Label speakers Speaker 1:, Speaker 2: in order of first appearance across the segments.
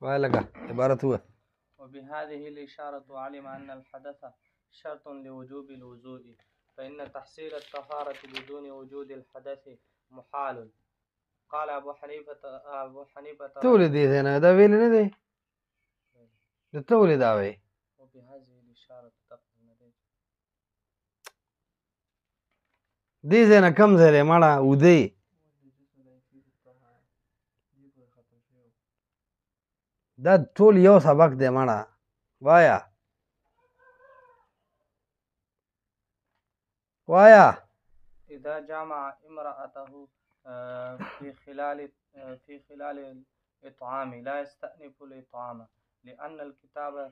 Speaker 1: لګه عبارت هو.
Speaker 2: وبهذه الإشارة علم أن الحدث شرط لوجوب الوضوء فإن تحصيل الطهارة بدون وجود الحدث محال. قال أبو حنيفة
Speaker 1: تولې دې نه دا ویل نه دی د تولې دا وی
Speaker 2: وبهذه الإشارة
Speaker 1: دې نه کم ځای مړه ودی دا ټول یو سبق دی مړه وایا
Speaker 2: إذا جامع امرأته في خلال الإطعام لا يستأنف الإطعام لأن الكتاب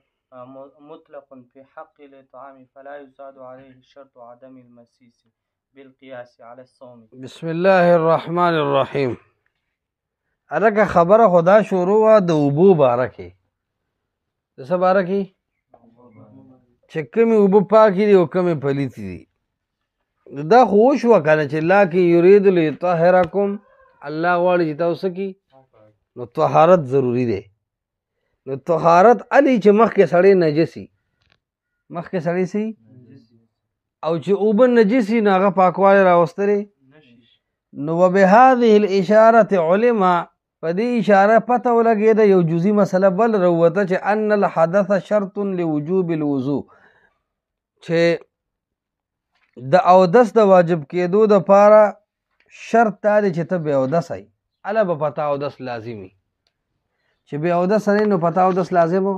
Speaker 2: مطلق في حق الإطعام فلا يزاد عليه شرط عدم المسيس بالقياس على الصوم.
Speaker 1: بسم الله الرحمن الرحیم. الکه خبره خدا شروع وا د اوبو باره کې د څه باره کې چې کومې اوبه پاکې دي او کومې پلیتې دي. دا خو وشوه که نه چې الله کې یرید لیطهرکم الله غواړي چې تاسو کې نو طهارت ضروري دی. نو طهارت علی چې مخکې سړی نجسي مخکې سړی سي او چې اوبه نجسي نو هغه پاکوالی راوستلی نو وبهذه الاشاره علم په دې اشاره پته ولګېده یو جزئی مسله بل راووته چې ان الحدث شرط لوجوب الوضوء چې د اودس د واجب کېدو دپاره شرط دا دی چې ته بې اودس یې هله به پته اودس لازمي چې بې اودس نه نو پته اودس لازم و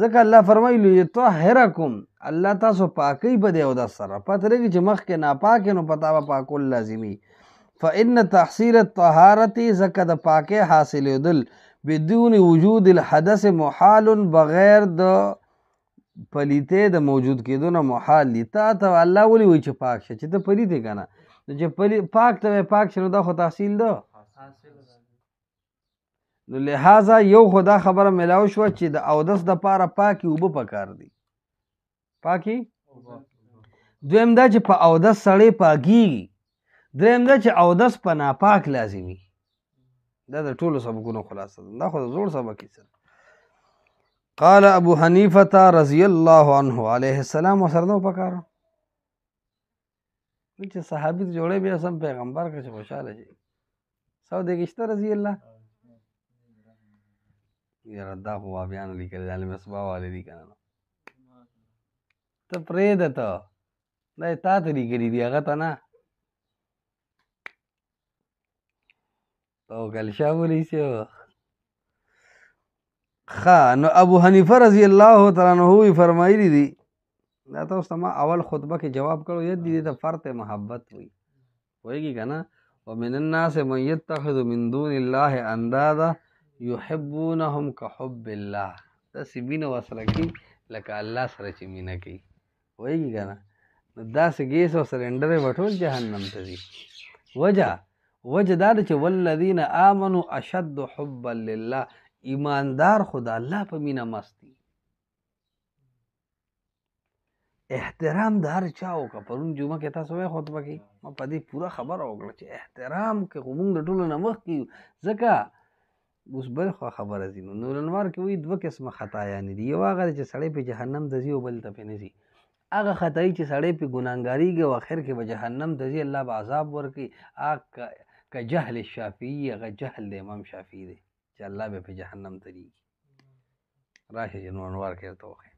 Speaker 1: ځکه الله فرمایي یطهرکم الله تاسو پاکوي په دې اودس سره پته لګي چې مخکې ناپاک نو پته به پاکول لازمي. فإن تحصيل الطهارة ځکه د پاکۍ حاصلېدل بدون وجود الحدث محال بغیر د پلیتې د موجود کېدو نه محال دي. تا ته الله ولې وایي چې پاک شه چې ته پلیت یې که نه نو چې پاک ته پاک شه نو دا خو تحصیل ده نو لہذا یو خو دا خبره ملاو شوه چې د اودس دپاره پاکې اوبه پکار دي پاکې دویم دا چې په اودس سړی پاکېږي دریم دا چې اودس په ناپاک لازمي. دا د ټولو سبقونو خلاصه ده دا خو د زوړ سبق یې قال ابو حنیفه رضی الله عنه علیه السلام ورسره نه پکاره چې صحابي جوړې بیا سم پیغمبر که چې خوشحاله شي سو دی کې شته رضی الله یاره دا خو وابیانو لیکلي د المصباح والې دي که نه ته پرېږده ته دا یې تا ته لیکلي دي هغه ته نه او کلشا ولیسی نو ابو حنیفه رضی الله تعالی عنہ فرمایلی دي دا تاسو ما اول خطبه کې جواب کړو ید دي ته فرط محبت وي وایي کنه ومن الناس من يتخذ من دون الله اندادا يحبونهم كحب الله دا سبینه وسره کی لکه الله سره چې مینه کوي وایي کنه دا سګیس او سرندر وټول جهنم ته دي. وجه دا چې والذین آمنوا اشد حبا لله ایماندار خدا الله په مینه مست دي. احترام د هر چا وکړه پرون جمعه کې تاسو وایي خطبه کې ما په دې پوره خبره وکړه چې احترام کې خو موږ د ټولو نه مخکې یو ځکه اوس بل خبره ځي نو نورانوار کې وایي دوه قسمه خطایانې دي یو هغه چې سړی په جهنم ته ځي او بل ته پې نه ځي هغه خطایي چې سړی په ګناهګاریږي او اخر کې به جهنم ته ځي الله به عذاب ورکړي هغه که جهل الشافعي هغه جهل د امام شافعي دی چې الله به په جهنم تریږي راشه چې نورانوار کې ورته وښیم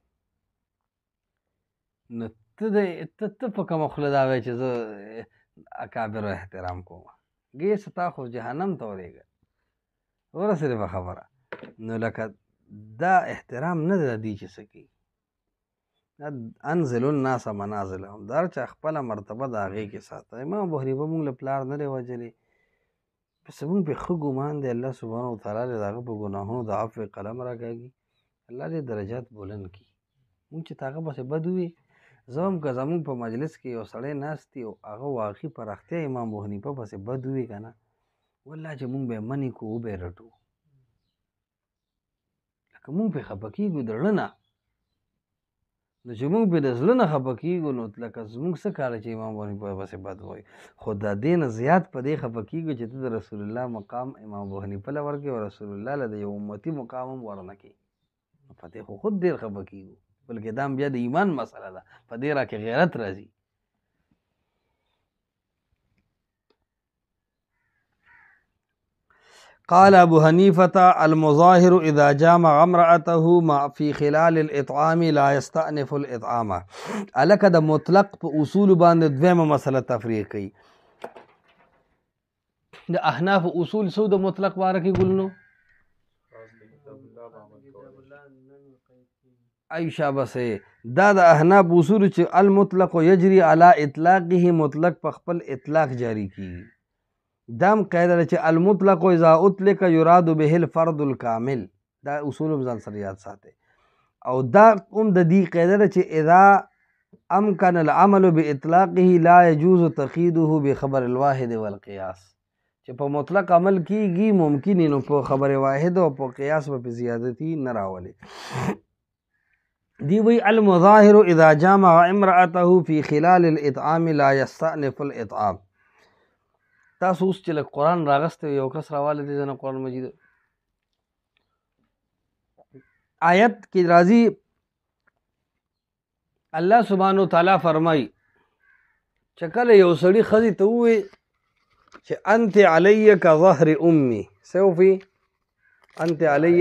Speaker 1: نو ته په کومه خوله دا وایې چې زه اکابرو احترام کوم ګیس تا خو جهنم ته ورېږه ورسېده به خبره نو لکه دا احترام نه دی د دې چې څه کوي انزل الناس منازلهم دا چې خپله مرتبه د هغې کې ساته امام ابو حنیفه مونږ له پلار نه دی وجلی پس مونږ پې ښه ګمان دی الله سبحانه وتعالی د هغه په ګناهونو د عفو قلم راکاږي الله دې درجات بلند کړي مونږ چې د هغه پسې بد ووي زه هم که زمونږ په مجلس کې یو سړی ناست دی او هغه واقعي په رښتیا امام ابو حنیفه پسې بد ووي که نه والله چې مونږ به یې منې کړو وبه یې رټو لکه مونږ پې خفه کېږو د زړه نه نو چې موږ پرې د زړه نه خفه کېږو نو لکه زموږ څه کار چې امام ابو حنیفه پسې بد وایي، خو د دې نه زیات په دې خفه کېږو چې ته د رسول الله مقام امام ابو حنیفه له ورکړې او رسول الله له د یو امتي مقام هم ورنه کړي، په دې خو خود ډېر خفه کېږو، بلکې دا بیا د ایمان مسله ده، په دې را کې غیرت راځي. قال ابو حنیفة المظاهر اذا جامع امرأته في خلال الاطعام لا يستأنف الاطعام. الکه د مطلق په اصول باندې دویمه مسله تفریق کوي. د احناف اصول سو د مطلق باره کې ګلنو عائشہ بسه دا د احناف اصول چې المطلق یجري على اطلاقه، مطلق په خپل اطلاق جاری کیږي. دام قاعده چې المطلق اذا اطلق يراد به الفرد الكامل، دا اصول ځان سره یاد ساتي. او دا د دې قاعده چې اذا امكن العمل باطلاقه لا يجوز تقييده بخبر الواحد والقياس، چې په مطلق عمل کیږي ممکن نو په خبر واحد او په قیاس په زیادتی نه راولي. دی وی المظاهر اذا جامع امرأته في خلال الاطعام لا يستأنف الاطعام. تاسو اوس چې قرآن راغسته یو کس راواله دي نه قرآن مجید آیت کې راځي الله سبحانه وتعالی فرمای چې کله یو سړی ښځې ته ووایي چې انت علی کظهر امي، سوفي انت علی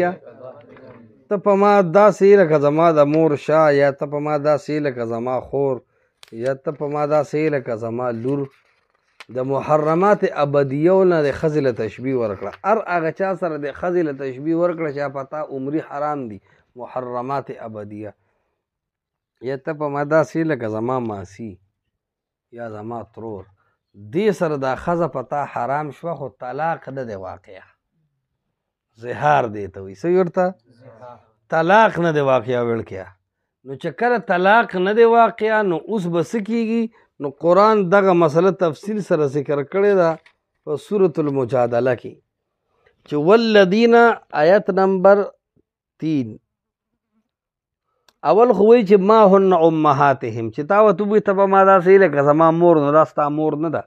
Speaker 1: ته په ما داسې لکه زما د مور شا، یا ته په ما داسې لکه زما خور، یا ته په ما داسې لکه زما لور. د محرمات ابدیو نه د ښځې له تشبیه ورکړه. هر هغه چا سره د ښځې له تشبیه ورکړه چې پتا عمري حرام دي، محرمات ابدیه. یا ته په ما داسې لکه زما ماسی یا زما ترور، دې سره دا ښځه پتا حرام شوه، خو طلاق نه دی واقع، زهار دی ته وایي. څه ورته طلاق نه دی واقع ویل کیا. نو چې کله طلاق نه دی واقع نو اوس به څه کېږي؟ نو قرآن دغه مسله تفصیل سره ذکر کړې ده په سورة المجادله کې چې والذین آیت نمبر 3 اول خو وایي چې ما هن امهاتهم، چې تا ورته ووایي ته په ما داسې لکه زما مور نو دا ستا مور نه ده،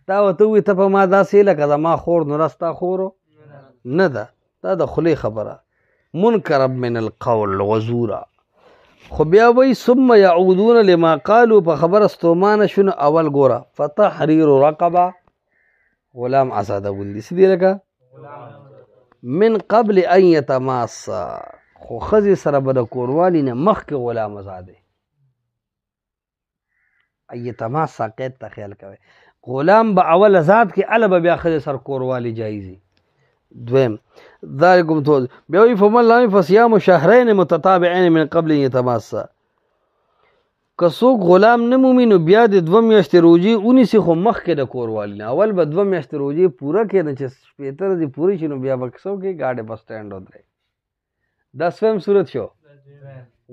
Speaker 1: تا ورته ووایي ته په ما داسې لکه زما خور نو دا ستا خور نه ده، دا د خولې خبره منکر من القول وزورا. خو بیا وایي ثم یعودون لما قالوا، په خبره ستومانه شونه اول ګوره فتحریر رقبه، غلام آزادول دي څه دي لکه من قبل ان یتماسا، خو ښځې سره به د کوروالي نه مخکې غلام آزادی. یتماسا قید ته خیال کوئ، غلام به اول آزاد کې اله به بیا ښځې سره کوروالي جایزي. دویم ذالکم تو بیا وی فمن لم فصيام شهرين متتابعين من قبل يتماسا، که څوک غلام نه مومي نو بیا د 2 میاشتې روزي ونیسي، خو مخکې د کوروالي نه. اول به 2 میاشتې روزي پوره کړي چې 15 ورځې پورې شي نو بیا به څه وکړي؟ ګاډۍ په سټینډ ودرېږي. دا سویم صورت شو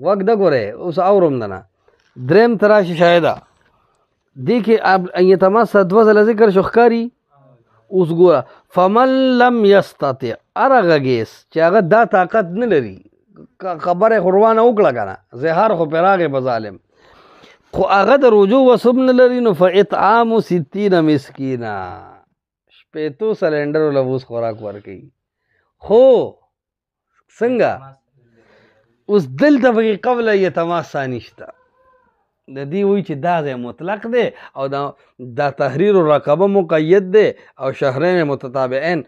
Speaker 1: وقت د ګورې اوس اورم نه. دریم تراشي شاهده دې کې یتماسا 2 ځله ذکر شو ښکاري. اوس ګوره فمن لم یستطع، هغه ګیس چې هغه دا طاقت نه لري، خبره خروانه وکړه کنه زهار خو پراغه به ظالم، خو هغه د رجوع وسب نه لري نو فاطعام 60 مسکینا، 15 سلنډر لوس خوراک ورکي. خو څنګه اوس دلته به قبل یتماسا نشته، د دې وی چې دا ځای مطلق دی او دا تحریر الرقبه مقید دی او شهرین متتابعین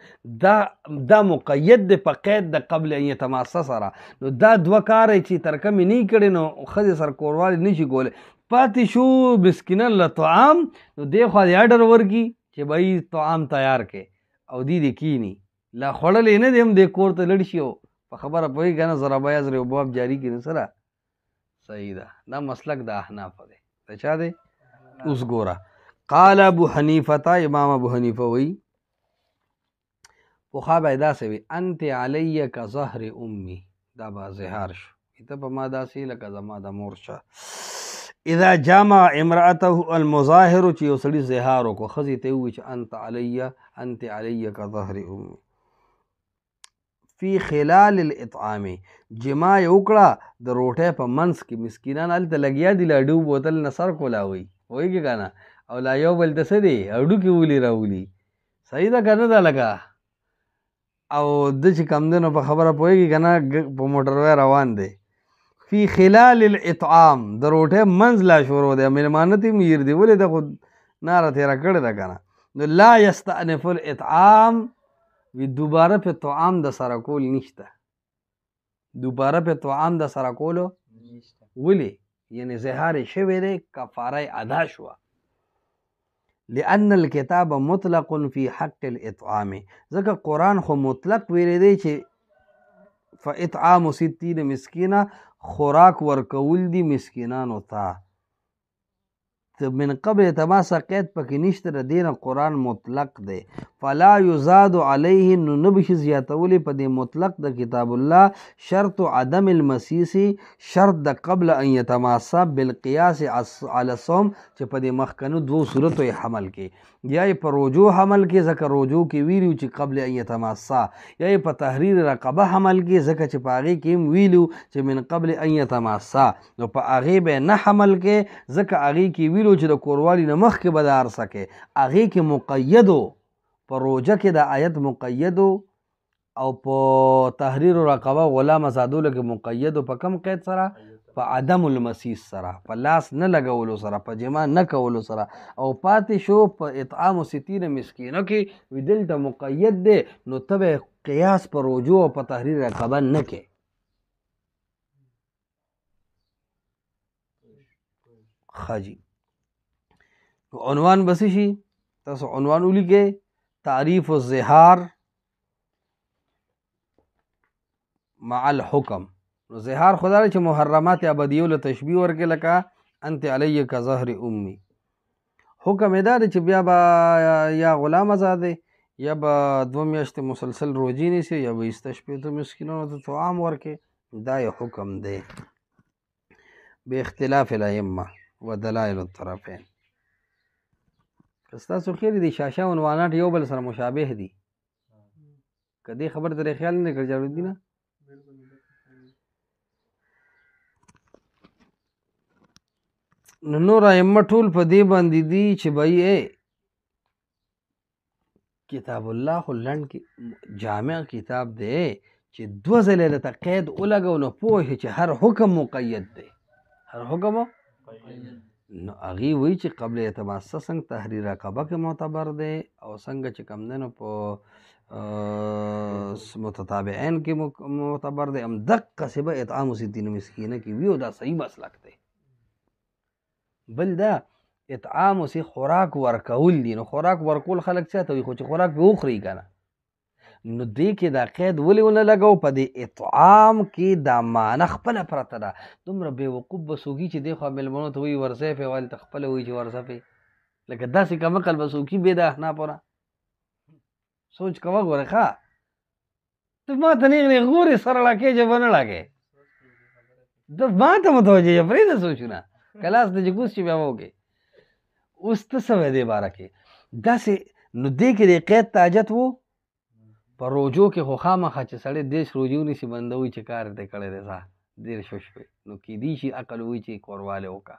Speaker 1: دا مقید دی په قید د قبل ان یتماسا سره. نو دا 2 کار چې ترکمې نه کړي نو ښځې سره کوروالی نشي کولی. پاتې شو مسکینن له طعام، نو دې خوا دې اډر ورکي چې بهی طعام تیار کړي او دې کینی لا خوړلې نه دی هم دې کور ته لړ شي او په خبره پوهېږي که نه ضربه یضرب باب جاري کړي سره صحیح ده. دا مسلک د احناف دی. د چا دی؟ اوس ګوره قال ابو حنیفه، امام ابو حنیفه وی پخوا به یې داسې وي انت علی کظهر امي، دا به زهار شو، ته په ما داسې لکه زما د مور شه. اذا جامع امرأته المظاهر، چې یو سړي زهار وکړو ښځې ته یې ووایي چې انت علی کظهر امي فی خلال الاطعام جما یې وکړه د روټۍ په منځ کې مسکینان هلته لګیا دي لاډو بوتل نه سر کولاوي پوهېږي که نه او لا یو بل ته څه دی هډوکې ولي راولي صحیح ده که نه ده لکه او د چې کم دی نو په خبره پوهېږي که نه په موټروی روان دی فی خلال الاطعام د روټۍ منځ لا شروع دی مېلمانه ته یې میر دی ولې ده خو ناره تېره کړې ده که نه نو لا یستأنف الاطعام وی دوباره په طعام د سره کول نشته دوباره په طعام د سره کولو ولې یعنی زهار شوی دی کفاره ادا شوه لأن الكتاب مطلق في حق الاطعام ځکه قرآن خو مطلق ویلی دی چې فاطعام 60 مسکینه خوراک ورکول دي مسکینانو ته من قبل تماسا قید پکې نشته د دینه قرآن مطلق دی فلا یزاد علیه نو نه بشي زیاتولی په دې مطلق د کتاب الله شرط عدم المسیس شرط د قبل ان یتماسا بالقیاس علی الصوم چې په دې مخکنو دوو صورتو یې حمل کې یا یې په رجوع حمل کې ځکه رجوع کې ویلو چې قبل ان یتماسا یا یې په تحریر رقبه حمل کې ځکه چې په هغې کې هم ویلو چې من قبل ان یتماسا نو په هغې به نه حمل کې ځکه هغې کې ویلو چې د کوروالي نه مخکې به د عرصه کې هغې کې مقیدو په روجه کې د آیت مقیدو او په تحریر رقبه غلام ازادولو کې مقیدو په کم قید سره په عدم المسیس سره په لاس نه لګولو سره په جما نه کولو سره او پاتې شو په اطعام 60 مسکینو کې وی دلته مقید دی نو ته به قیاس په رجوع او په تحریر رقبه نه کې خاجی عنوان بس شي تاسو عنوان ولیکئ تعریف الزهار مع الحکم نو زهار خدا چې محرمات ابدیو له تشبیه ورکې لکه انت علی که ظهر امي حکم دا دی چې بیا به یا غلام آزادی یا به 2 میاشتې مسلسل روجی نیسي یا به 6 مسکینانو ته طعام ورکې دا یې حکم دی به اختلاف الائمه و دلائل الطرفین ستاسو خیر دي شاشه عنوانات یو بل سره مشابه دي که دې خبر درې خیال نه کړ جوړ دي نه نو نور ائمه ټول په دې باندې دي چې بھائی کتاب الله خو لنډ جامع کتاب دی چې 2 ځله له قید ولګو نو پوه چې هر حکم مقید دی هر حکم نو هغې وایي چې قبل یتماسا څنګه تحریر رقبه کې معتبر دی او څنګه چې کوم دی نو په متتابعین کې معتبر دی همدقسې به اطعام 60 مسکینه کې وي او دا صحیح مسلک دی بل دا اطعام سی خوراک ورکول دي نو خوراک ورکول خلک چاته وي خو چې خوراک به وخوري که نه نو دې کې دا قید ولې ونه لګو په دې اطعام کې دا معنی خپله پرته ده دومره بېوقوف به څوکي چې دی خوا مېلمنو ته وایي ورځی پې والته خپله وایي چې ورځه پې لکه داسې کمقل به څوکي بې د احنافونه سوچ کوه ګوره ښه ته ما ته نیغ نیغ ګورې سره لاکې جبه نه لاکې ته ما ته متوجه یې پرېږده سوچونه کلاس د جګوس چې بیا وکې اوس ته څه وی دې باره کې داسې نو دې کې د قید ته حاجت و په روجو کې خو خامخا چې سړی 10 روجې ونیسي بنده وایي چې کار دې کړی دی ځه ډېر ښه شوی نو کیدای شي عقل وایي چې کوروالی وکړه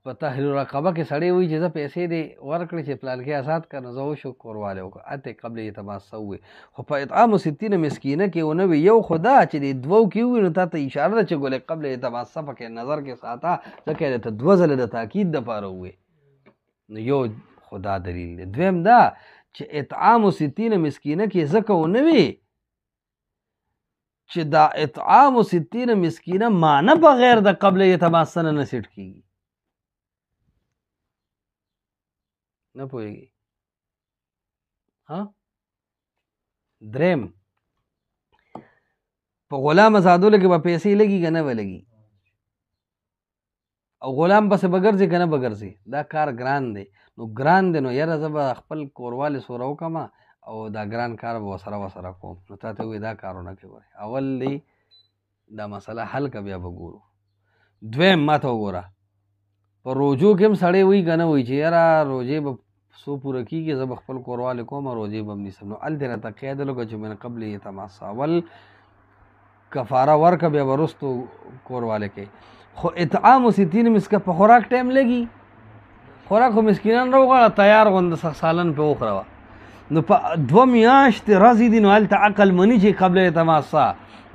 Speaker 1: په تحریر رقبه کې سړی وایي چې زه پیسې دې ورکړې چې پلانکې آزاد کړه نو زه وشو کوروالی وکړه اته قبل یتماسا ووایي خو په اطعام 60 مسکینه کې ونه وي یو خو دا چې د 2 کې ووایي نو تا ته اشاره ده چې ګولې قبل یتماسا پکې نظر کې ساته ځکه یې درته 2 ځله د تاکید دپاره ووایي نو یو خو دا دلیل دی دویم دا چې اطعام 60 مسکینه کې ځکه ونه وي چې دا اطعام 60 مسکینه معنی بغیر د قبل یتماسا نه سیټ کېږي نه پوهېږي دریم په غلام ازادولو کې به پیسې لګي که نه به لګي او غلام پسې به ګرځي که نه به ګرځي دا کار ګران دی نو ګران دی نو یاره زه به خپل کوروالې سوره وکړم او دا ګران کار به ورسره کوم نو تا ته وایي دا کارونه کوي اول دی دا مسله حل که بیا به ګورو دویم ما ته وګوره په روجو کې هم سړی وایي که نه وایي چې یاره روجې به سو پوره کېږي زه به خپل کوروالی کوم روزې به هم نیسم. نو هلته راته قید لږه چې من قبل یتماسا اول کفاره ورکه بیا به وروستو کوروالی کوي. خو اطعام ستین مسکه په خوراک ټایم لګي. خوراک خو مسکینان راوغواړه تیار غونده سالن پې وخوروه. نو په 2 میاشتې ورځې دي نو هلته عقل مني چې قبل یتماسا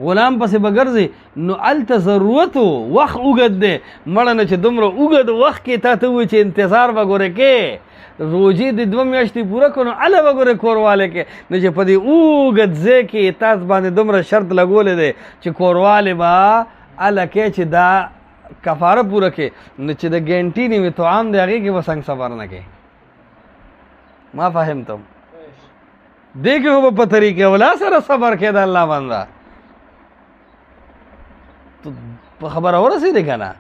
Speaker 1: غلام پسې به ګرځې نو هلته ضرورت و وخت اوږد دی مړه نه چې دومره اوږد وخت کې تا ته ووایي چې انتظار به ګورې کې روجې د 2 میاشتې پوره کړو نو هله به ګورې کوروالی کې نو چې په دې اوږد ځای کې تاسو باندې دومره شرط لګولی دی چې کوروالی به هله کې چې دا کفاره پوره کې نو چې د ګنټې نیمې طعام دی هغې کې به څنګه صبر نه کوې. ما فهمتم دې کې خو به په طریقې اولا سره صبر کې د الله بنده په خبره ورسېدې که نه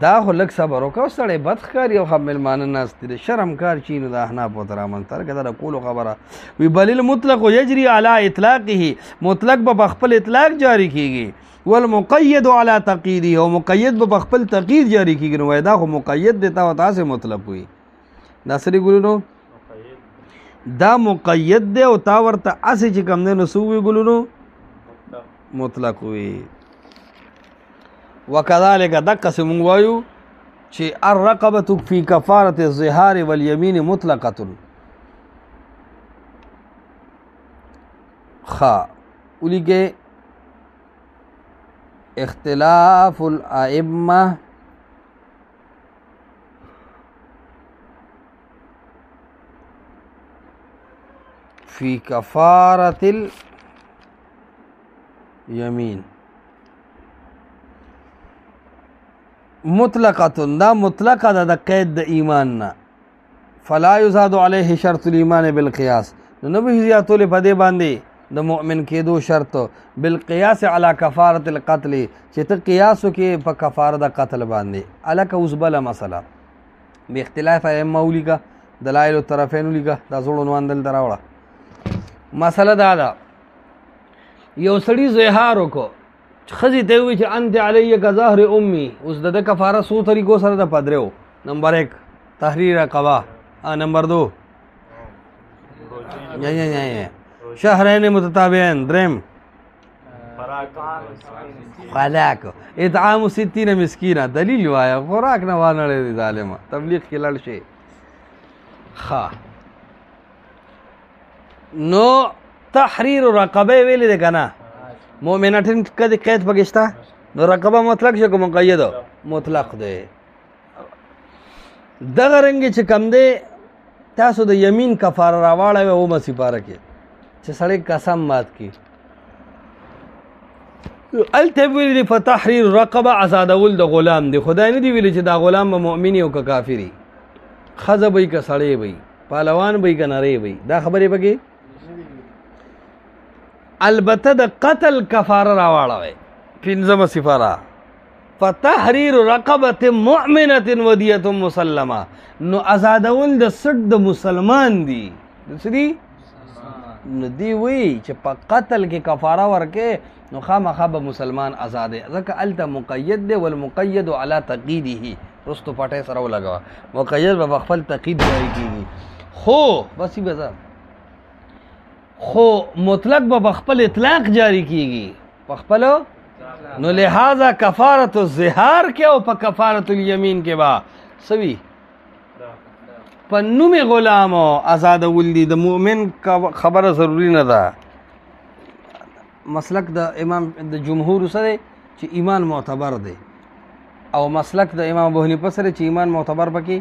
Speaker 1: دا خو لږ صبر وکړه. سړی بد ښکاري او مېلمانه ناست دي شرم کار چي نو د احنافو ورته رامنځته که دا د کولو خبره وي. بل المطلق یجري علی اطلاقه مطلق به په خپل اطلاق جاری کېږي والمقید علی تقییده او مقید به په خپل تقیید جاری کېږي. نو وایي دا خو مقید دی تا ورته هسې مطلق وي. دا څه دي ګلونو دا مقید دی او تا ورته هسې چې کوم دی نو څه ووي ګلونو مطلق وي. وکذلک دقسې مونږ وایو چې الرقبة فی کفارة الظهار والیمین مطلقة. ښه ولیکئ اختلاف الائمة فی کفارة الیمین مطلقتن دا مطلقه ده د قید د ایمان نه فلا یزاد علیه شرط الایمان بالقیاس نو نه به زیاتولی په دې باندې د مؤمن کېدو شرط بالقیاس علی کفارة القتل چې ته قیاس وکې په کفاره د قتل باندې. هلکه اوس بله مسله به اختلاف ائمه ولیکه دلایل الطرفین ولیکه دا زوړ عنوان دلته راوړه. مسله دا ده یو سړي زهار وکړو ښځې ته ووایي چې انت علیه که ظهر امي اوس د ده کفاره څو طریقو سره ده په درېو. نمبر 1 تحریر رقبه نمبر 2 شهرین متتابعین دریم خوراک اطعام 60 مسکینه. دلیل وایه خوراک نه وانړی دی ظالمه تبلیغ کې لړ شي. ښه نو تحریر رقبه ویلې دی که نه مؤمنتن کدی قید پکې شته نو رقبه مطلق شو که مقید مطلق دی. دغه رنګې چې کم دی تاسو د یمین کفاره راواړوئ اومه سپاره کې چې سړی قسم مات کړي هلته ویلي دي فتحریر رقبه ازادول د غلام دی. خدای نه دی ویلي چې دا غلام به مؤمن او که کافر وي ښځه به وي که سړی به وي پهلوان به وي که نری به وي دا خبرې پکې. البته د قتل کفاره راواړوئ 5مه سپاره فتحریر رقبة مؤمنة ودیة مسلمه نو ازادول د سټ د مسلمان دی څه دي نو دی وی چې په قتل کې کفاره ورکې نو خامخا به مسلمان آزادې ځکه هلته مقید دی والمقید علی تقییده رستو پټۍ سره ولګوه مقید به په خپل تقید جاری کېږي خو بس بس خو مطلق به په خپل اطلاق جاری کېږي په خپلو نو لہذا کفارت الظهار کې او په کفارت الیمین کې با سوي په نوم غلام آزادول دي د مؤمن خبره ضروری نه ده. مسلک د امام د جمهور سره چې ایمان معتبر دی او مسلک د امام ابو حنیفه سره چې ایمان معتبر پکې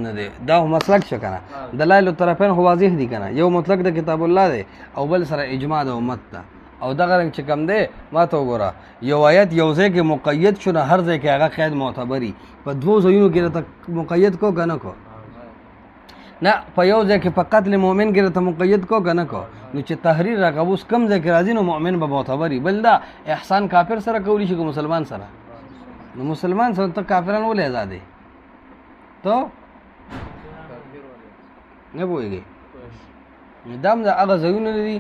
Speaker 1: نه دی. دا مسلک شو کنه دلایل الطرفین خو واضح دي کنه یو مطلق د کتاب الله دی او بل سره اجماع د امت ده او دغه رنګ چې کم دی ما ته وګوره یو آیت یو ځای کې مقید شو نه هر ځای کې هغه قید معتبري په 2 ځایونو کې ته مقید کو که نه کو نه په یو ځای کې په قتل مؤمن کې ته مقید کو که نه کو نو چې تحریر رقبه اوس کم ځای کې راځي نو مؤمن به معتبري. بل دا احسان کافر سره کولی شي که مسلمان سره نو مسلمان سره ته کافران ولې آزادې ته نه پوهېږې دا هم د هغه ځایونه دي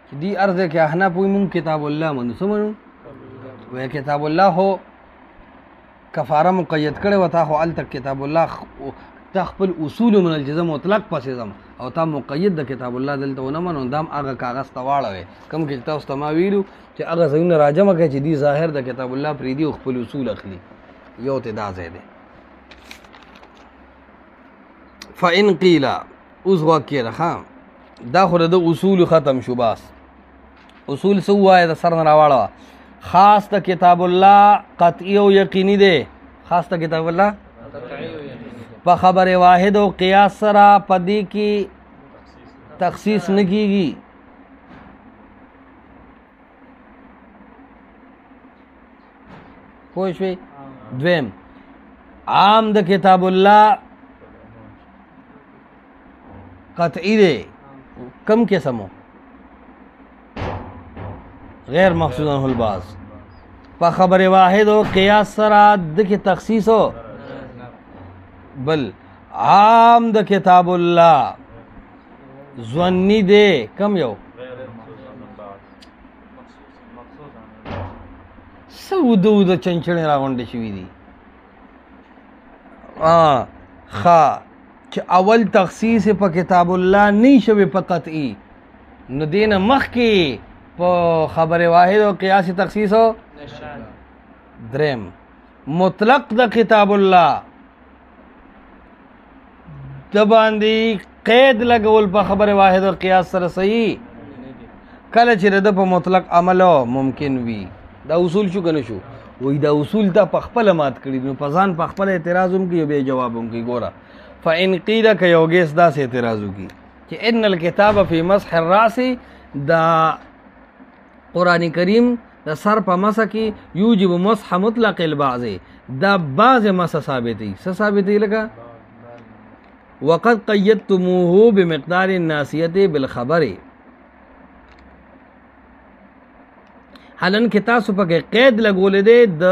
Speaker 1: چې دی ارزه کې احناف وایي مونږ کتاب الله منو څه منو وایي کتاب الله خو کفاره مقید کړې وه تا خو هلته کتاب الله تا خپل اصول منل چې زه مطلق پسې ځم او تا مقید د کتاب الله دلته ونه منو دا هم هغه کاغذ ته واړوې کوم کې تاسو ته ما ویلو چې هغه ځایونه راجمع کړئ چې دي ظاهر د کتاب الله پرېږدي او خپل اصول اخلي یو ته دا ځای دی فإن قیل اوس غوږ کېږده دا خو د اصول ختم شو باس اصول څه ووایه د سر نه راواړوه خاص د کتاب الله قطعي او یقیني دی خاص د کتاب الله په خبر واحد او قیاس سره په دې کې تخصیص نه کیږي پوه شوې دویم عام د کتاب الله قطعي دی کم قسمو غیر مخصوصا الباس په خبر واحد او قیاس سره د کې تخصیص ہو بل عام د کتاب الله ظنی دی کم یو سودو د چنچړې راغونډې شوي دي ښه چې اول تخصیص په کتاب الله نه شوی په قطعي نو دې نه مخکې په خبر واحد او قیاس تخصیص ہو درم مطلق د کتاب الله د باندې قید لګول په خبر واحد او قیاس سره صحیح کله چې د په مطلق عمل ممکن وي دا اصول شو کنه شو وای دا اصول ته په خپل مات کړي نو په ځان په خپل اعتراض هم کوي به جواب هم کوي ګوره فإن قیل که یو ګیس داسې اعتراض وکړي چې ان الکتاب فی مسح الراس دا قرآن کریم د سر په مسح کې یوجب مسح مطلق البعض دا بعض مسح ثابتي څه ثابتي لکه وقد قیدتموه بمقدار الناسیه بالخبر حالن کې تاسو پکې قید لګولې دی د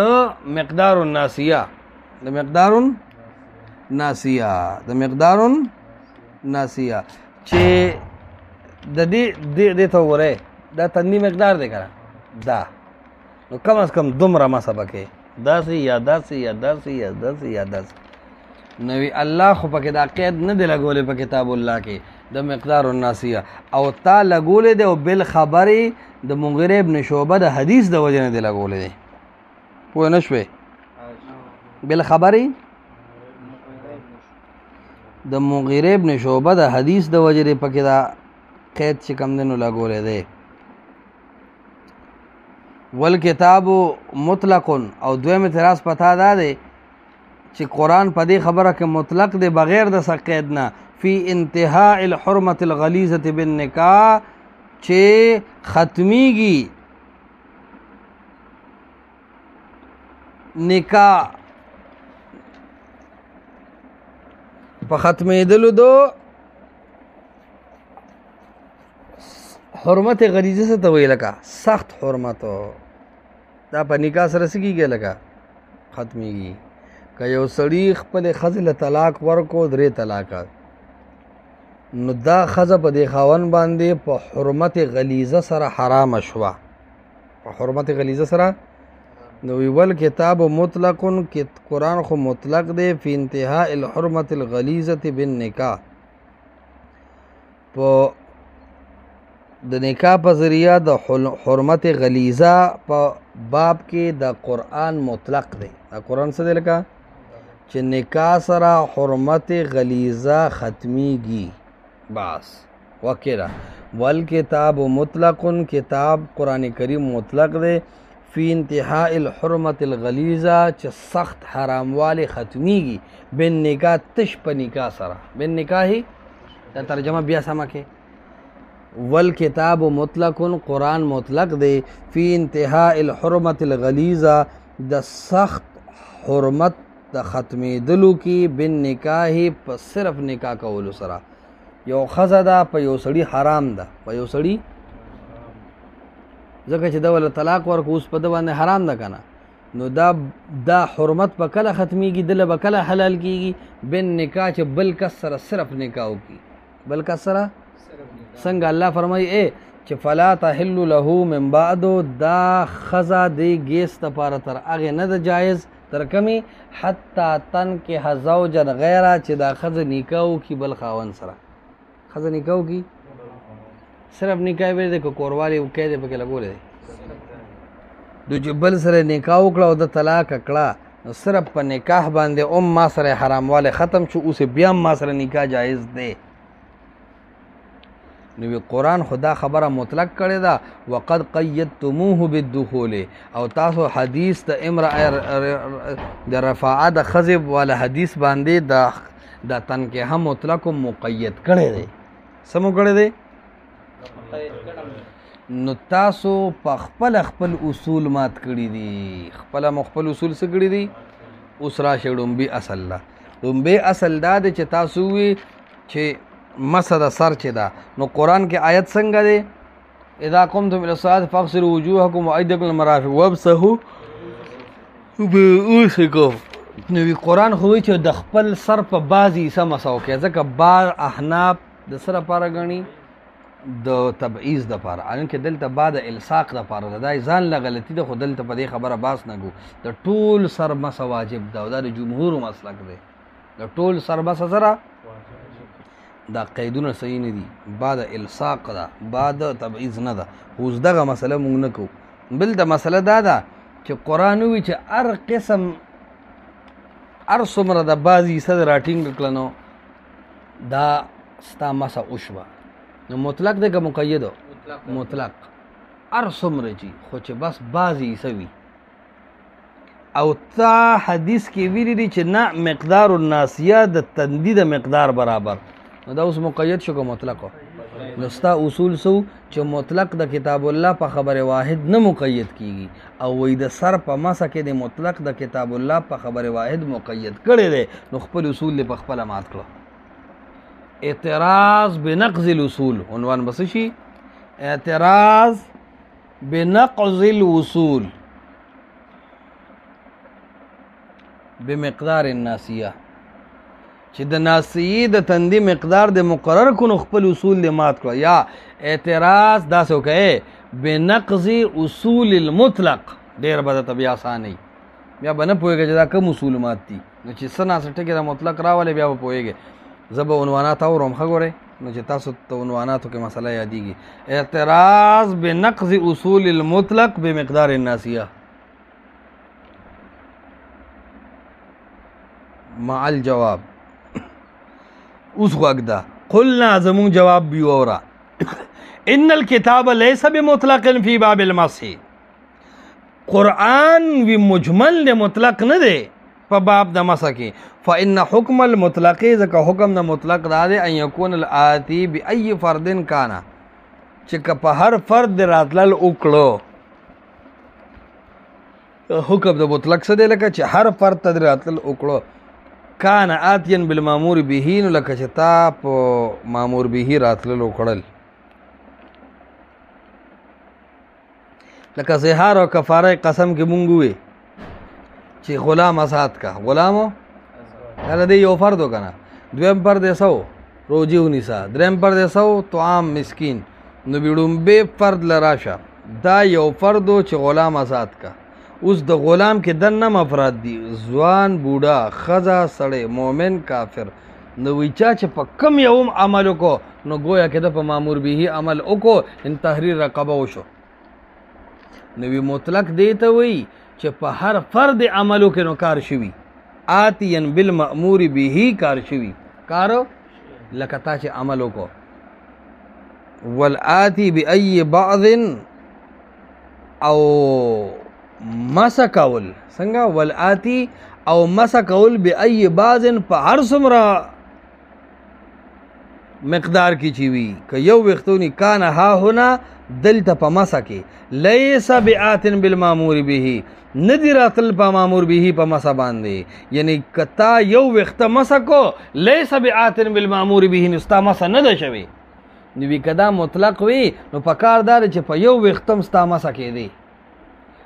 Speaker 1: مقدار الناسیه د مقدار ناسیه چې د دې ته وره دا تنی مقدار دی کنه دا نو کم از کم دومره مسه پکې داسې یا داسې یا داسې یا داسې یا داسې نو الله خو پکې دا قید نه دی لګولې په کتاب الله کې د مقدار الناسیه او تا لګولې دی او بالخبرې د مغیره ابن شعبه د حدیث د وجه نه دی لګولې دی پوه نه شوې بالخبرې د مغیره ابن شعبه د حدیث د وجه نه پکې دا قید چې کم دی نو لګولې دی والکتاب مطلق او دویم اعتراض پتا دا دی چې قرآن په دې خبره کې مطلق دی بغیر د څه قید نه فی انتهاء الحرمة الغلیظة بالنکاح چې ختمیږي نکاح په ختمېدلو دو حرمت غلیظه څه ته وایي لکه سخت حرمت دا په نکاح سره څه کېږي لکه ختمېږي که یو سړي خپلې ښځې له طلاق ورکو 3 طلاقه نو دا ښځه په دې خاوند باندې په حرمت غلیظه سره حرامه شوه په حرمت غلیظه سره نو ویول کتاب مطلق قرآن خو مطلق دی فی انتهاء الحرمت الغلیظة بالنکاح په د نکاح په ذریعہ د حرمت غلیظه په باب کې د قرآن مطلق دی د قرآن څه دی لکه چې نکاح سره حرمت غلیظه ختمیږي بس وکړه والکتاب مطلق کتاب قرآن کریم مطلق دی فی انتهاء الحرمت الغلیظه چې سخت حراموالی ختمیږي بن نکاح تش په نکاح سره بن نکاحي دا ترجمه بیا سمه کې والکتاب مطلق قرآن مطلق دی فی انتهاء الحرمت الغلیظه د سخت حرمت د ختمېدلو کې بن نکاح په صرف نکاح کولو سره یو ښځه ده په یو سړي حرام ده په یو سړي ځکه چې د وله طلاق ورکو اوس په ده باندې حرام ده که نه نو دا حرمت په کله ختمیږي دله به کله حلال کیږي بن نکاح چې بل کس سره صرف نکاح وکړي بل کس سره څنګه الله فرمایي چې فلا تحل له من بعد دا ښځه د ګیس دپاره تر هغې نه ده جایز تر کمی حتی تنکح زوجا غیره چې دا ښځه نکاح وکړي بل خاوند سره ښځه نکاح وکړي صرف نکاح به دی که کوروالی وکی دی پکې لګولی دی نو چې بل سره نکاح وکړه او د طلاق کړه نو صرف په نکاح باندې ما سره حراموالی ختم شو اوس بیا ما سره نکاح جایز دی نو قرآن خدا خبره مطلق کړې ده وقد قیدتموه بالدخول او تاسو حدیث د د رفاعه د ښځې والا حدیث باندې د تنکیحه مطلق مقید کړی دی څه مو کړی دی نو تاسو په خپل اصول مات کړي دي خپل اصول څه کړي دي اوس راشئ ډومبي اصل ده ډومبي اصل دا دی چې تاسو وي چې مسه د سر چې ده نو قرآن کې آیت څنګه دی اذا قمتم الى الصلاه فاغسلوا وجوهكم وايديكم الى المرافق وامسحوا برؤوسكم نو قرآن خو چې د خپل سر په بعضې حصه مسه وکړي ځکه بعض احناف د څه لپاره ګڼي د تبعیض دپاره حالانکې دلته بعد الصاق دپاره ده دا ځان له غلطي ده خو دلته په دې خبره باس نه ګو د ټول سر مسه واجب ده او دا د جمهورو مسلک دی د ټول سر مسه سره دا قیدونه صحیح نه دي بعد الصاق ده بعد تبعیض نه ده اوس دغه مسله مونږ نه کوو بل د مسله دا ده چې قرآن ووي چې هر قسم هر څومره د بعضې حصه د راټینګ کړه نو دا ستا مسه وشوه نو مطلق دی که مقید مطلق هر څومره چې خو چې بس بعضې حصه وي او تا حدیث کې ویلي دي چې نه مقدار الناسیه د تندي د مقدار برابر نو دا اوس مقید شو که مطلق نو ستا اصول سو چې مطلق د کتاب الله په خبر واحد نه مقید کیږي او وی د سر په مسه کې د مطلق د کتاب الله په خبر واحد مقید کړی دی نو خپل اصول په خپله مات کړه اعتراض بنقض الاصول عنوان بس شي اعتراض بنقض الوصول بمقدار الناسیه چې د ناسیې د تندي مقدار د مقرر کونو خپل اصول د مات کړه یا اعتراض داسې وکړئ بنقض اصول المطلق ډېر به درته بیا اسانه بیا به نه پوهېږې چې دا کوم اصول مات دي نو چې څه ناسه ټکې د مطلق راولې بیا به پوهېږې زه به عنوانات اورم ښه ګورئ نو چې تاسو ته عنواناتو کې مسله یادېږي اعتراض بنقض اصول المطلق بمقدار الناسیه مع الجواب اوس غوږ ده قلنا زمون جواب بي اورا ان الكتاب ليس بمطلق في باب المسح قرآن وی مجمل د مطلق نه دی په باب د مسح کې فإن حكم المطلق ځکه حکم د مطلق دا دی ان يكون الآتي بأي فرد كان چې که په هر فرد راتلل وکړو حکم د مطلق څه دی لکه چې هر فرد ته راتلل وکړو کان آتین بالمامور به نو لکه چې تا په مامور به راتللو کړل لکه زهار او کفاره قسم کې مونږ وې چې غلام آزاد کا غلامو هغه دی یو فرد وکنه دویم فرد 100 روزي ونیسا دریم فرد 100 طعام مسکین نو بیړومبه فرد لراشه دا یو فردو چې غلام آزاد کا اوس د غلام کې دنه افراد دي ځوان بوډا ښځه سړی مؤمن کافر نو وی چا چې په کم یو عمل وکړو نو گویا کې د په مامور به عمل وکړو ان تحریر رقبه وشو نو وی مطلق دی ته وی چې په هر فرد عملو کې نو کار شوي آتین بالمأمور به کار شوي کارو لکه تا چې عمل وکړو والآتی بأي بعض او مسا کول څنګه والآتی او مسا کول بأي بعض په هر څومره مقدار کې چې وي که یو وختونی کان ها هنا دلته په مسا کې لیس بآت بالمامور به ندی راتل په مامور به په مسا باندې یعنی کتا یو وخت مسا کو لیس بآت بالمامور به نستا مسا نه ده شوی نو وی کدا مطلق وي نو په کار دار چې په یو وختم ستا مسا کې دی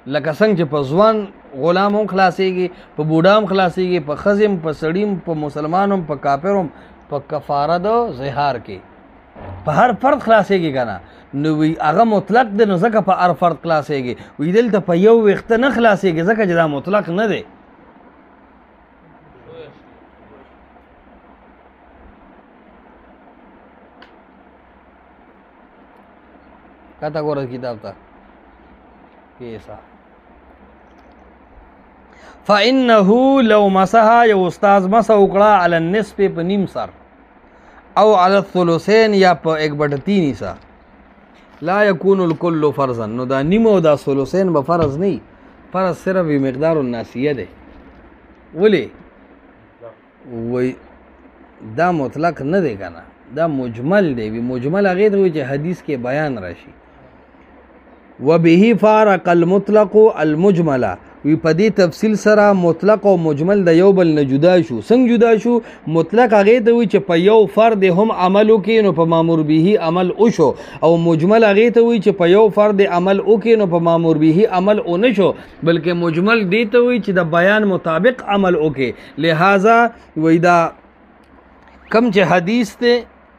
Speaker 1: لکه څنګه چې په ځوان غلام هم خلاصېږي په بوډا هم خلاصېږي په ښځې هم په سړي هم په مسلمان هم په کافر هم په کفاره د زهار کې په هر فرد خلاصېږي که نه نو وی هغه مطلق دی نو ځکه په هر فرد خلاصېږي وی دلته په یو وخته نه خلاصېږي ځکه چې دا مطلق نه دی کته ګوره کتاب ته کیسا فإنه لو مسها یو استاذ مسه وکړه علی النصف په نیم سر او علی الثلثین یا په 1/3 حصہ لا یکون الکل فرضا نو دا نیم او دا ثلثین به فرض نه فرض صرف مقدار الناسیه ده ولی وی دا مطلق نه دی کنه دا مجمل دی وی مجمل هغه ته چې حدیث کې بیان راشي وبه فارق المطلق المجمل وی په دې تفصیل سره مطلق او مجمل د یو بل نه جدا شو څنګه جدا شو مطلق هغه ته وی چې په یو فرد هم عمل وکړي نو په مامور به عمل وشو او مجمل هغه ته وی چې په یو فرد عمل وکړي نو په مامور به عمل ونشو بلکې مجمل دی ته وی چې د بیان مطابق عمل وکړي لہذا وی دا کم چې حدیث ته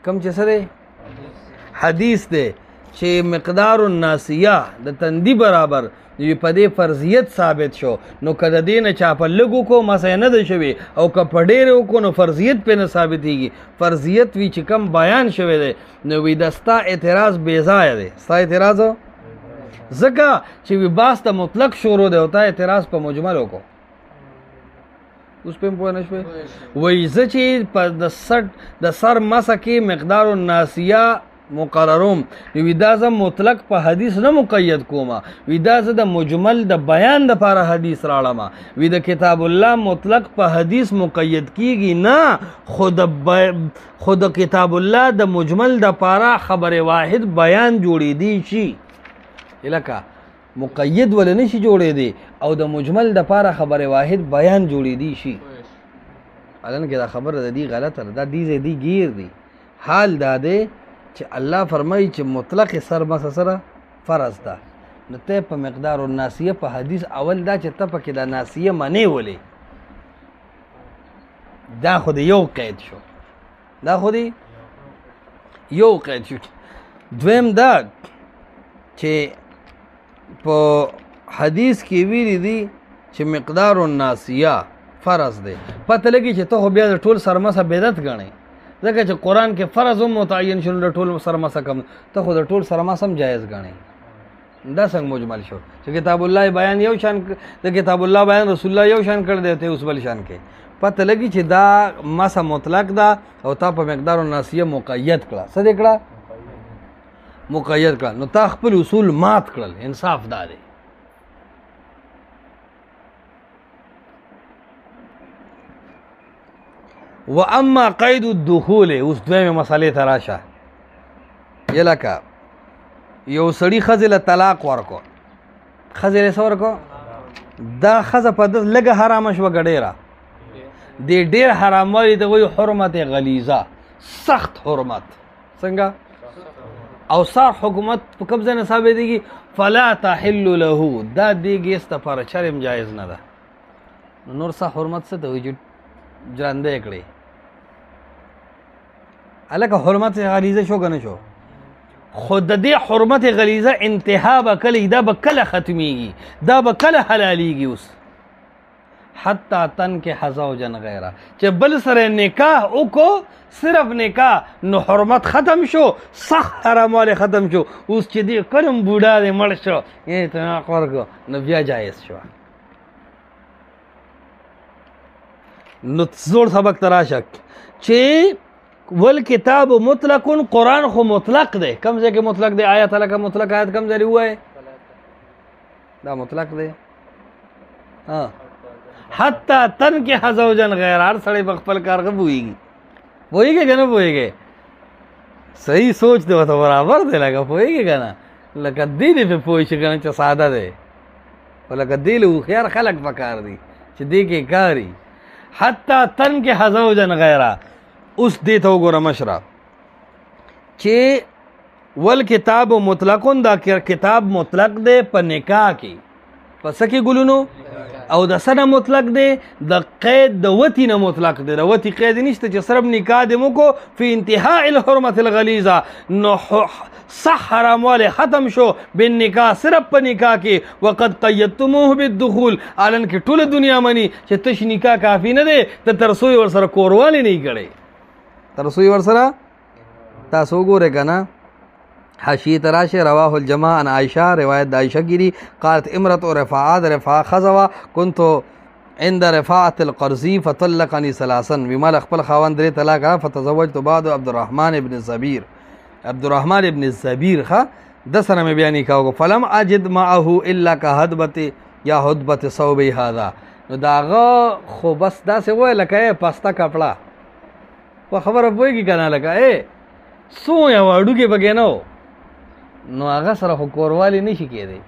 Speaker 1: کم چې سره حدیث ته چې مقدار الناسیه د تندی برابر دی په دې فرضیت ثابت شو نو کله دین چا په لګو کو مسه نه ده شوی او که په ډېر کو نو فرضیت په نه ثابتېږي فرضیت وی چې کم بیان شوی دی نو وی دستا اعتراض بے ځای دی ستا اعتراض ځکه چې وی باس ته مطلق شروع دی او تا اعتراض په مجمل وکړو اوس په پوه نه شوې وایي زه چې په د سر مسه کې مقدار الناسیه مقرروم وی دا زه مطلق په حدیث نه مقید کومه وی دا زه د مجمل د بیان دپاره حدیث راړمه وی د کتاب الله مطلق په حدیث مقید کیږي نه خو د کتاب الله د مجمل دپاره خبر واحد بیان جوړېدی شي لکه مقید ول نشي جوړېدی او د مجمل دپاره خبر واحد بیان جوړېدی شي الان کې دا خبره د دې غلطه ده دا دی گیر دی حال دا دی چې الله فرمایي چې مطلق سر مسه سره فرض ده نو ته په مقدار الناسیه په حدیث اول دا چې ته پکې د ناسیه منې ولې دا خو د یو قید شو دا خو د یو قید شو دویم دا چې په حدیث کې ویلي دي چې مقدار الناسیه فرض دی پته لګي چې ته خو بیا د ټول سرمسه بدعت ګڼې ځکه چې قرآن کې فرض هم متعین شول د ټول سرمسه کم ته خو د ټول سرمسه هم جایز ګڼې دا څنګه مجمل شو چې کتاب الله بیان یو شان د کتاب الله بیان رسول الله یو شان کړ دی ته اوس بل شان کې پته لګي چې دا مسه مطلق ده او تا په مقدار الناسیه مقید کړه څه دې کړه مقید کړه نو تا خپل اصول مات کړل انصاف دا دی و اما قید الدخول اوس دویمه مسئلې ته راشه یلکه یو سړي ښځې له طلاق ورکو ښځې له څه ورکو دا ښځه په ده لږه حرامه شوه که ډېره دې ډېر حراموالي ته وایي حرمت غلیظه سخت حرمت څنګه او سار حکومت په کوم ځای نه ثابتېږي فلا تحل له دا دې ګیس دپاره چرم جایز نه ده نور سا حرمت څه ته وایي چې ژرنده یې کړې هلکه حرمت غلیظه شو که نه شو خو د دې حرمت غلیظه انتها به کله دا به کله ختمیږي دا به کله حلالیږي اوس حتی تنکح زوجا غیره چې بل سره نکاح وکړو صرف نکاح نو حرمت ختم شو سخت حراموالی ختم شو اوس چې دې کلم بوډا دی مړ شو یې طلاق ورکړو نو بیا جایز شو نو زوړ سبق ته راشه چې والکتاب مطلق قرآن خو مطلق دی کم ځای کې مطلق دی آیت هلکه مطلق آیت کم ځای ووایه دا مطلق دی حتی تنکح زوجا غیر هر سړی په خپل کار ښه پوهېږي پوهېږي که نه پوهېږي صحیح سوچ دی ورته برابر دی لکه پوهېږي که نه لکه دې دې پې پوه شي که نه چې ساده دی خو لکه دې له هوښیار خلک پکار دي چې دې کې کاري حتی تنکح زوجا غیره اوس دې ته وګوره مشره چې والکتاب مطلقون دا کتاب مطلق دی په نکاح کې په څه کې ګلونو او د څه نه مطلق دی د قید د وتي نه مطلق دی د وتي قید نشته چې صرف نکاح دې موکو فی انتهاء الحرمت الغلیظه نو صح حراموالی ختم شو بالنکاح صرف په نکاح کې وقد قیدتموه بالدخول الان کې ټوله دنیا مني چې تش نکاح کافي نه دی ته ترسوی ورسره کوروالی نه یې کړی ترسوی ورسره تاسو وګورئ که نه حاشیه تراشه رواه الجماع عن عائشہ روایت عائشہ کی دی قالت امرأة رفاعة رفاعة خزوا كنت عند رفاعة القرزي فطلقني ثلاثا بما خپل خاوند درې طلاق فتزوجت بعد عبد الرحمن ابن الزبير عبد الرحمن ابن الزبير ښه د سره مې بیا نکاح وکړو فلم اجد معه الا كهدبه یا هدبه صوبي هذا نو داغه خو بس داسې وای لکه پاستا کپڑا په خبره پوهېږي که نه لکه سو یا واډوکې پکې نه و نو هغه سره خو کوروالی نه شي کېدی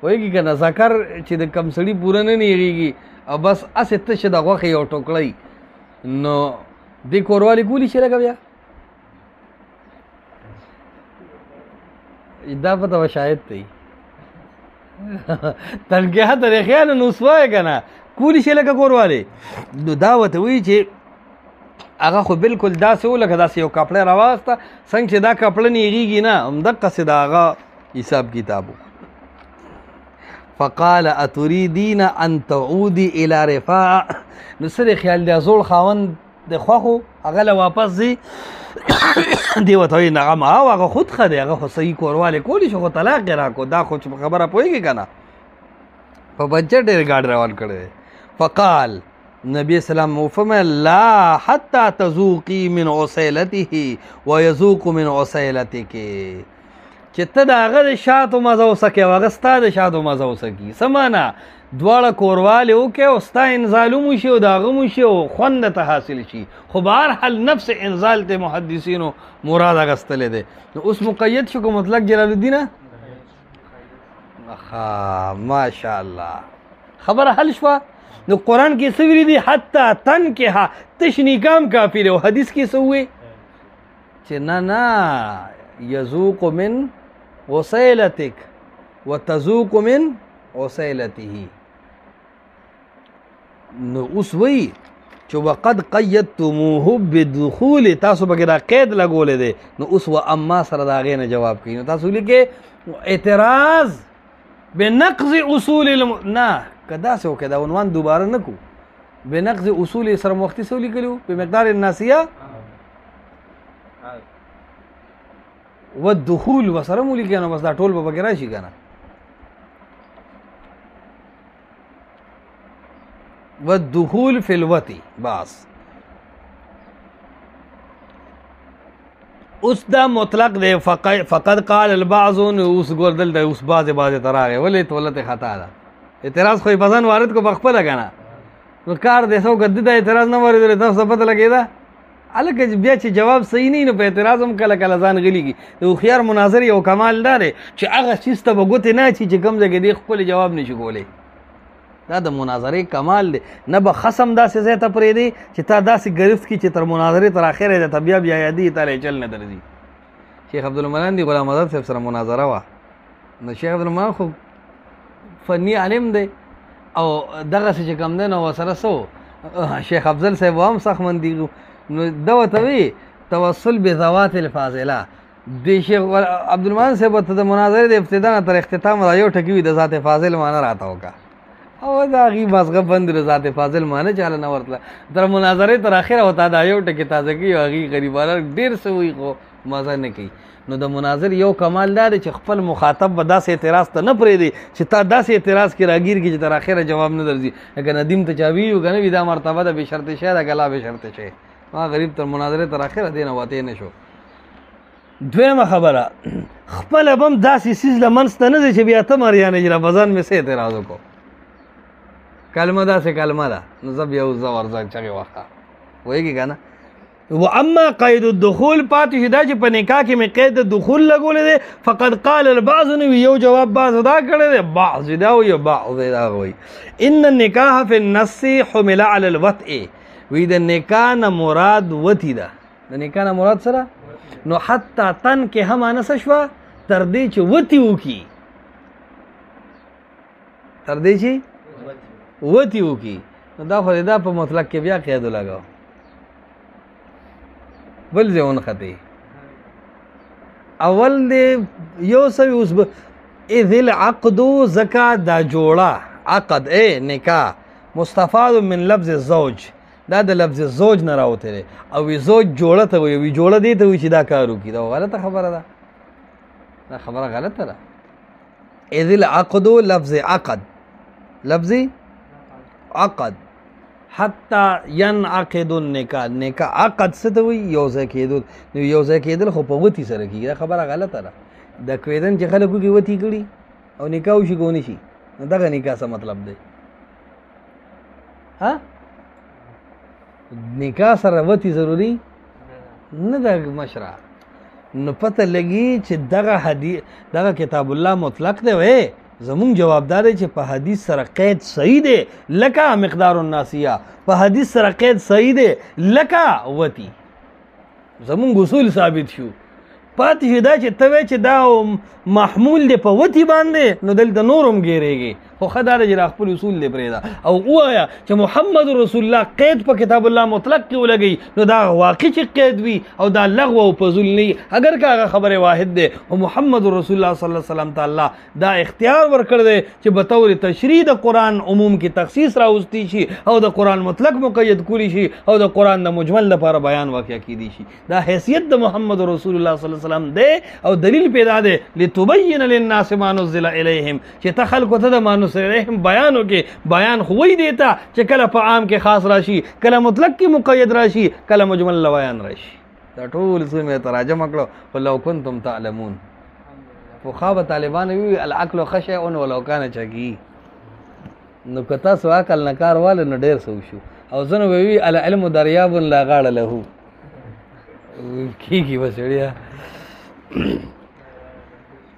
Speaker 1: پوهېږي که نه ذکر چې د کم سړي پوره نه نیغېږي او بس هسې تشه د غوښې یو ټوکړی نو دې کوروالی کولی شي لکه بیا دا پته به شاید ته تنکیه طریقیانو نو سوایه که نه کولی شي لکه کوروالی نو دا ورته وایي چې هغه خو بالکل داسې و لکه داسې یو کپړی راواسته څنګه چې دا کپړه نیغېږي نه همدقسې د هغه حساب کتاب و فقال اتريدين ان تعودي الى رفاعه نو سره خیال دی زوړ خاوند د خوخو هغه له واپس ځي دی ورته وایي نغم هغه خود ښه دی هغه خو صحیح کوروالی کولی شو خو طلاق یې راکړو دا خو چې خبره پوهېږي که نه په بچه ډېر ګاډ روان کړی فقال نبی اسلام وفرمایل لا حتى تذوقي من عسيلته ويذوق من عسيلتك چې ته د هغه د شاتو مزه وسکې او هغه ستا د شاتو مزه وسکي څه معنا دواړه کوروالی وکړې او ستا انزال هم وشي او د هغه هم وشي او خوند ته حاصل شي خو بهرحال نفس انزال ته محدثینو مراد اخیستلی دی نو اوس مقید شو که مطلق جلال الدینه ماشاءالله خبره حل شوه نو قرآن کې څه ویلي دي حتی تنکحه تش نکام کافي دی او حدیث کې څه ووی چې نه یذوق من وسیلتک وتذوق من وسیلته نو اوس وی چې وقد قیدتموه بدخول تاسو پکې دا قید لګولی دی نو اوس و اما سره د هغې نه جواب کوي نو تاسو لیکې اعتراض بنقض اصول نه که داسې وکړې دا عنوان دوباره نه کو بنقض اصول سره وختي څه ولیکلي وو په مقدار الناسیه والدخول وسره مو لیکي نو بس دا ټول به پکې راشي که نه والدخول في الوطي باس اوس دا مطلق دی فقد قال البعض اوس ګوردل دی اوس بعضې تراغې ولې تولت خطا ده اعتراض خو یې په ځان وارد کو په خپله که نه نو کار دی څو که ده د اعتراض نه واردلی تاسو ته پته لګېده هلکه بیا چې جواب صحیح نه وي نو په اعتراض هم کله کله ځان غلیږي د هوښیار مناظر یو کمال دا دی چې هغه چیز ته به ګوتې نه اچي چې کوم ځای کې دی ښکلی جواب نشي کولی دا د مناظرې کمال دی نه به خصم داسې ځای ته پرېږدي چې تا داسې ګرفت کړي چې تر مناظرې تر اخره یې درته بیا یادېږي تا له چل نه درځي شیخ عبدالمنان دی غلام آزاد صاحب سره مناظره وه نو شیخ عبدالمنان خو فني عالم دی او دغسې چې کوم دی نو ورسره څه شیخ افضل صاحب هم سخمن دي نو ده ورته وي توسل بذوات الفاضله د شیخ عبدالمنان صاحب ورته د مناظرې د ابتدا نه تر اختتام را یو ټکي وي د ذات فاضل معنی راته وکړه او دا هغې مازغه بند د ذات فاضل معنی چاله نه ورتله تر مناظرې تر اخره ورته دا یو ټکي تازه کوي او هغې غریبانه ډېر څه وایي خو مزه نه کوي نو د مناظر یو کمال دا دی چې خپل مخاطب به داسې اعتراض ته نه پرېږدي چې تا داسې اعتراض کې راګیر کړي چې تر اخره جواب نه درځي لکه ندیم ته چا ویلي که نه وي دا مرتبه ده بې شرط شی ده که لا بې شرط شی ما غریب تر مناظرې تر اخره دې نه وتی نه شو دویمه خبره خپله به هم داسې څیز له منځ ته نه دی چې بیا ته مریانې چې په ځان مې څه اعتراض وکړو کلمه داسې کلمه ده نو زه بیا اوس زه ورځه چغې وخته پوهېږي که نه و اما قید الدخول پاتې شي دا چې په نکاح کې مې قید دخول لګولی دی فقد قال البعض نو یو جواب بعض دا کړی دی بعض دا وایي بعض دا وایي ان النکاح فی النص حمل علی الوطء وی د نکاح نه مراد وطي ده د نکاح نه مراد سره نو حتی تن کې هم معنی څه شوه تر دې چې وطي وکړي تر دې چې وطي وکړي نو دا خو دا په مطلق کې بیا قید ولګاو بل ځای ونښتې اول دی یو سوي اوس اذ العقد ځکه دا جوړه عقد نکاح مستفاد من لفظ الزوج دا د لفظ زوج نه راوتی دی او وی زوج جوړه ته وایي وی جوړه دې ته وایي چې دا کار وکړي دا غلطه خبره ده دا خبره غلطه ده. اذ العقد لفظ عقد، لفظ عقد حتی ينعقد النکاح. نکاح عقد څه ته وایي؟ یو ځای کېدل. نو یو ځای کېدل خو په وتي سره کېږي. دا خبره غلطه ده. د کویدن چې خلک وکړي وتي کړي او نکاح وشي که ونه شي، نو دغه نکاح څه مطلب دی؟ ها نکاح سره وتي ضروري نه ده مشره. نو پته لګي چې دغه کتاب الله مطلق دی. وی زمون جوابدار چې په حدیث سره قید صحیح دی لکه مقدار الناسیه، په حدیث سره قید صحیح دی لکه وتی. زمون اصول ثابت شو. پاتې شي دا چې ته وایې چې دا محمول دی په وتی باندې، نو دلته نورم ګیرېږي. خو ښه دا ده چې دا خپل اصول دی پرېږده او ووایه چې محمد رسول الله قید په کتاب الله مطلق کې ولګوي، نو دا واقع چې قید وي او دا لغو او فضول نه وي. اگر که هغه خبره واحد دی او محمد رسول الله صلی الله علیه وسلم تعالی دا اختیار ورکړی دی چې به طور تشریح د قرآن عموم کې تخصیص راوستی شي او د قرآن مطلق مقید کولی شي او د قرآن د مجمل لپاره بیان واقع کیدی شي. دا حیثیت د محمد رسول الله صلی الله علیه وسلم دی او دلیل پیدا دی لتبین للناس ما نزل الیهم، چې ته خلکو ته د ما نزل الیهم بیان وکړي. بیان خو وی دیتا چې کله په عام کې خاص راشي، کله مطلق کې مقید راشي، کله مجمل بیان راشي. دا ټول څه مې تراجمه کړو. ولو کنتم تعلمون، پخوا به طالبان وي العقل خشع ولو کان چګي. نو که تاسو عقل نه کار واله نو ډېر څه وشو. او ځنه به وي العلم دریاب لا غاړه له کېږي به سړیه.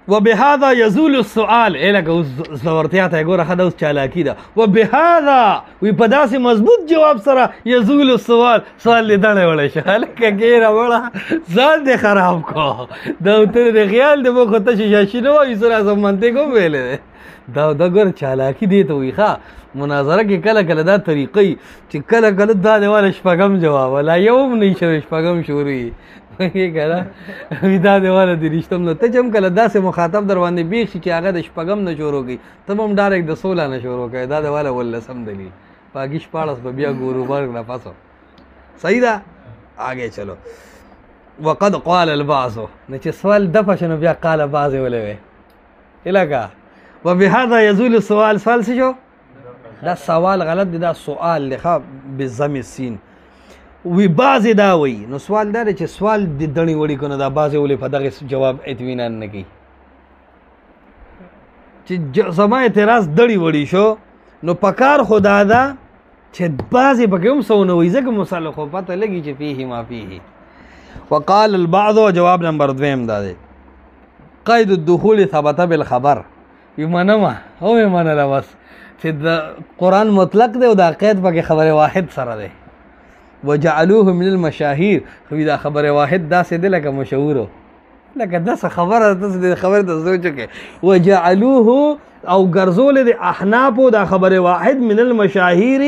Speaker 1: وبهذا يزول السؤال. لکه اوس زورتیا ته ګوره ښه ده، اوس چالاکي ده. وبهذا وي په داسې مضبوط جواب سره يزول السؤال، سوال دې دڼې وړی شه. هلکه ګیره وړه ځان دې خراب کو. دا ته د خیال د مخ ته شاشي نه وایي سره اعظم منطق هم ویلی دی. دا ګوره چالاکي دې ته وایي. ښه مناظره کې کله کله دا طریقې چې کله کله دا دی والا شپږم جواب ولا یو هم نه شوی شپږم شروع کنه دا دی والا د رښتم نو ته چې هم کله داسې مخاطب در باندې بیخ شي چې هغه د شپږم نه شروع کوي، ته به هم ډایرکټ د 16 نه شروع کوي. دا دی والا ولسم دلیل. باقي 14 به بیا ګورو برګ نه پاسو. صحیح ده. آگے چلو. وقد قال البعض. نه چې سوال دفع شنو بیا قال بعض ولوي الهکا. وبهذا يزول السؤال. سوال څه شو؟ دا سوال غلط دی. دا سوال لخوا بضم السین. وی بعضې دا وایي. نو سوال دا دی چې سوال د دڼې وړي که نه دا بعضې ولې په دغې جواب اطمینان نه کوي چې زما اعتراض دړې وړي شو. نو پکار خو دا ده چې بعضې پکې هم څه ونه وایي ځکه مسله خو پته لګي چې فیه ما فیه. وقال البعض. جواب نمبر 2 دا دی قید الدخول ثبت بالخبر. وی منمه او یې منله بس چې د قرآن مطلق دی او دا قید پکې خبر واحد سره دی. وجعلوه من المشاهیر. خو دا خبر واحد داسې دی لکه مشهورو، لکه داسې خبره داسې خبر ته سوچ وکړئ. وجعلوه او ګرځول د احنافو دا خبر واحد من المشاهیر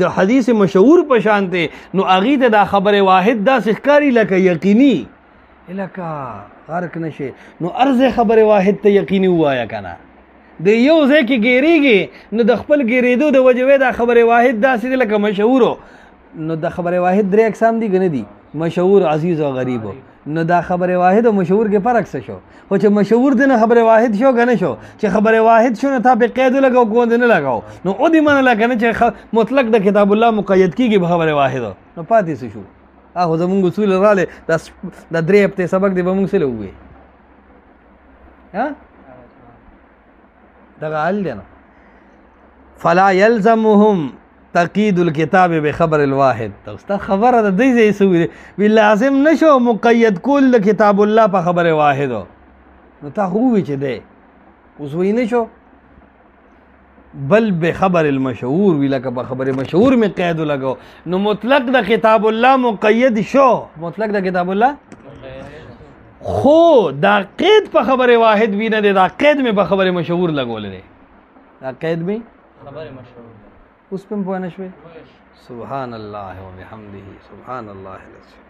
Speaker 1: د حدیث مشهور په شان دی. نو هغې ته دا خبر واحد داسې ښکاري لکه یقیني، لکه غرق نشي. نو ارزه خبر واحد ته یقیني ووایه که نه. د یو ځای کې ګیرېږي نو د خپل ګیرېدو د وجې دا خبر واحد داسې دی لکه مشهورو. نو د خبر واحد 3 اقسام دي که نه دي؟ مشهور، عزیز او غریبو. نو دا خبر واحد او مشهور کې فرق څه شو؟ خو چې مشهور دی نه خبر واحد شو که نه شو؟ چې خبر واحد شو نو تا پې قید ولګاو کو دې نه لګاو نو او دې منله که نه چې مطلق د کتاب الله مقید کېږي په خبر واحدو. نو پاتې څه شو؟ خو زمونږ اصول راغلی دا 3 هفتې سبق دی به مونږ څه له ووایې دغه حل دی نو. فلا يلزمهم تقید الکتاب بخبر الواحد. تا خبره د دې ځای سوي وی لازم نشو مقید کول د کتاب الله په خبر واحدو. نو تا خو وی چې دی اوس وی نشو بل بخبر المشهور وی لکه په خبر مشهور می قید لګاو. نو مطلق د کتاب الله مقید شو، مطلق د کتاب الله خو دا قید په خبر واحد وی نه دی. دا قید می په خبر مشهور لګول دی. دا قید می خبر مشهور اوس پم پوه نه شوې. سبحان الله وبحمده سبحان الله العظیم.